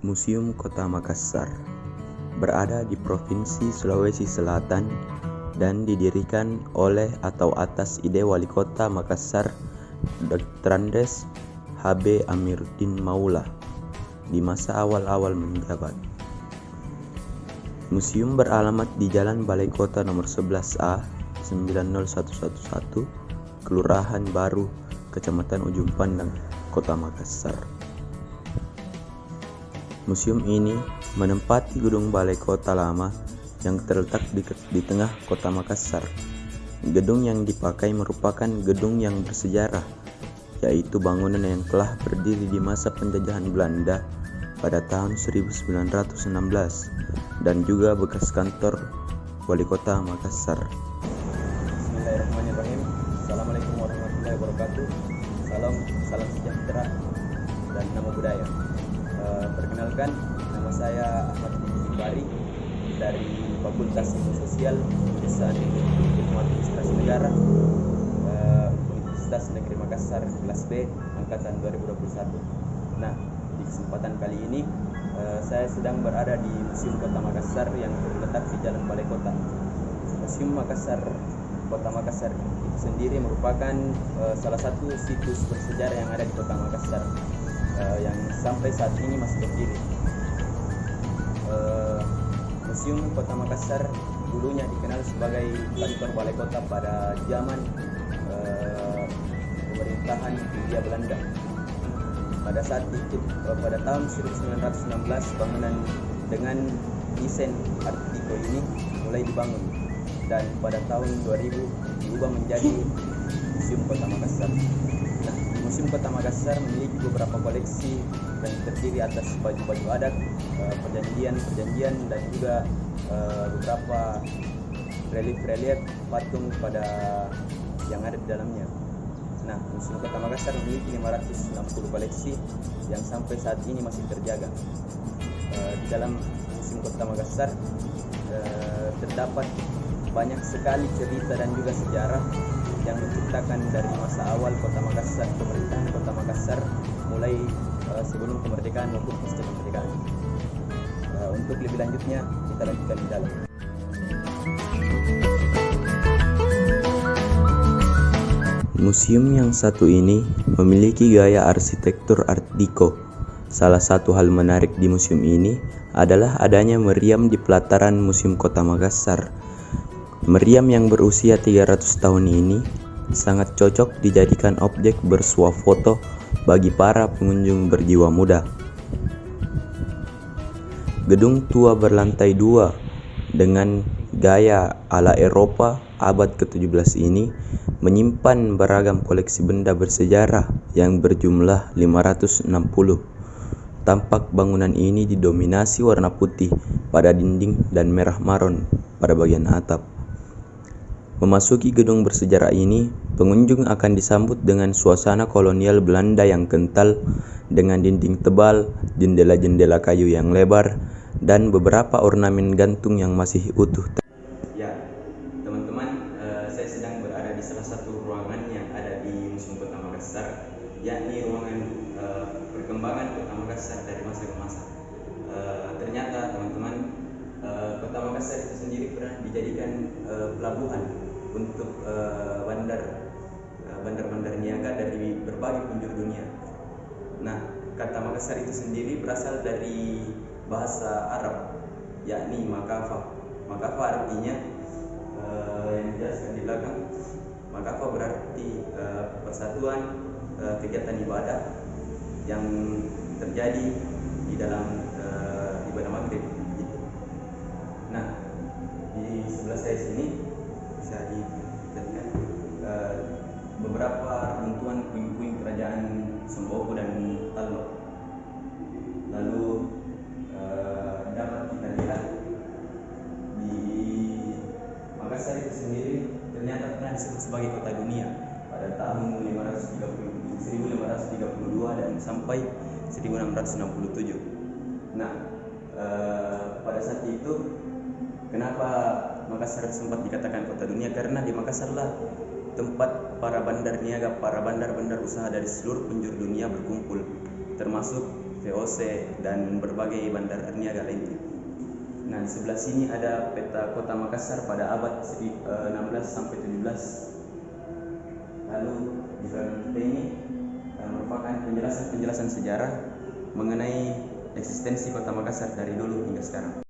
Museum Kota Makassar berada di Provinsi Sulawesi Selatan dan didirikan oleh atau atas ide Wali Kota Makassar Dr. H.B. Amiruddin Maula di masa awal-awal menjabat. Museum beralamat di Jalan Balai Kota nomor 11A 90111, Kelurahan Baru, Kecamatan Ujung Pandang, Kota Makassar. Museum ini menempati gedung Balai Kota lama yang terletak di tengah Kota Makassar. Gedung yang dipakai merupakan gedung yang bersejarah, yaitu bangunan yang telah berdiri di masa penjajahan Belanda pada tahun 1916 dan juga bekas kantor Wali Kota Makassar. Bismillahirrahmanirrahim. Assalamualaikum warahmatullahi wabarakatuh. Salam sejahtera dan nama budaya. Perkenalkan, nama saya Ahmad Bari dari Fakultas Ilmu Sosial Jurusan Ilmu Administrasi Negara, Universitas Negeri Makassar, kelas B, angkatan 2021. Nah, di kesempatan kali ini saya sedang berada di Museum Kota Makassar yang terletak di Jalan Balai Kota. Museum Kota Makassar itu sendiri merupakan salah satu situs bersejarah yang ada di Kota Makassar, yang sampai saat ini masih berdiri. Museum Kota Makassar dulunya dikenal sebagai kantor Balai Kota pada zaman pemerintahan Hindia Belanda. Pada saat itu, pada tahun 1916, bangunan dengan desain Art Deco ini mulai dibangun, dan pada tahun 2000 diubah menjadi Museum Kota Makassar. Nah, Museum Kota Makassar memiliki beberapa koleksi yang terdiri atas baju-baju adat, perjanjian dan juga beberapa relief patung pada yang ada di dalamnya. Nah, Museum Kota Makassar memiliki 560 koleksi yang sampai saat ini masih terjaga. Di dalam Museum Kota Makassar terdapat banyak sekali cerita dan juga sejarah yang menceritakan dari masa awal Kota Makassar, pemerintahan Kota Makassar mulai sebelum kemerdekaan maupun pasca kemerdekaan. Untuk lebih lanjutnya kita lanjutkan di dalam. Museum yang satu ini memiliki gaya arsitektur Art Deco. Salah satu hal menarik di museum ini adalah adanya meriam di pelataran Museum Kota Makassar. Meriam yang berusia 300 tahun ini sangat cocok dijadikan objek bersuah foto bagi para pengunjung berjiwa muda. Gedung tua berlantai 2 dengan gaya ala Eropa abad ke-17 ini menyimpan beragam koleksi benda bersejarah yang berjumlah 560. Tampak bangunan ini didominasi warna putih pada dinding dan merah maron pada bagian atap. Memasuki gedung bersejarah ini, pengunjung akan disambut dengan suasana kolonial Belanda yang kental dengan dinding tebal, jendela-jendela kayu yang lebar, dan beberapa ornamen gantung yang masih utuh. Ya, teman-teman, saya sedang berada di salah satu ruangan yang ada di Museum Kota Makassar, yakni ruangan perkembangan Kota Makassar dari masa ke masa. Ternyata teman-teman, Kota Makassar itu sendiri pernah dijadikan pelabuhan untuk bandar-bandar niaga dari berbagai penjuru dunia. Nah, kata Makassar itu sendiri berasal dari bahasa Arab, yakni Makafa. Makafa artinya yang dijelaskan di belakang. Makafa berarti persatuan kegiatan ibadah yang terjadi di dalam ibadah maghrib. Gitu. Nah, di sebelah saya sini bisa dilihat beberapa runtuhan puing-puing kerajaan Semboko dan Tallo. Lalu dapat kita lihat di Makassar itu sendiri ternyata pernah disebut sebagai kota dunia pada tahun 1532 dan sampai 1667. Nah, pada saat itu kenapa Makassar sempat dikatakan kota dunia? Karena di Makassar lah tempat para bandar niaga, para bandar-bandar usaha dari seluruh penjuru dunia berkumpul, termasuk VOC, dan berbagai bandar niaga lainnya. Nah, di sebelah sini ada peta kota Makassar pada abad 16 sampai 17. Lalu di dalam peta ini merupakan penjelasan sejarah mengenai eksistensi kota Makassar dari dulu hingga sekarang.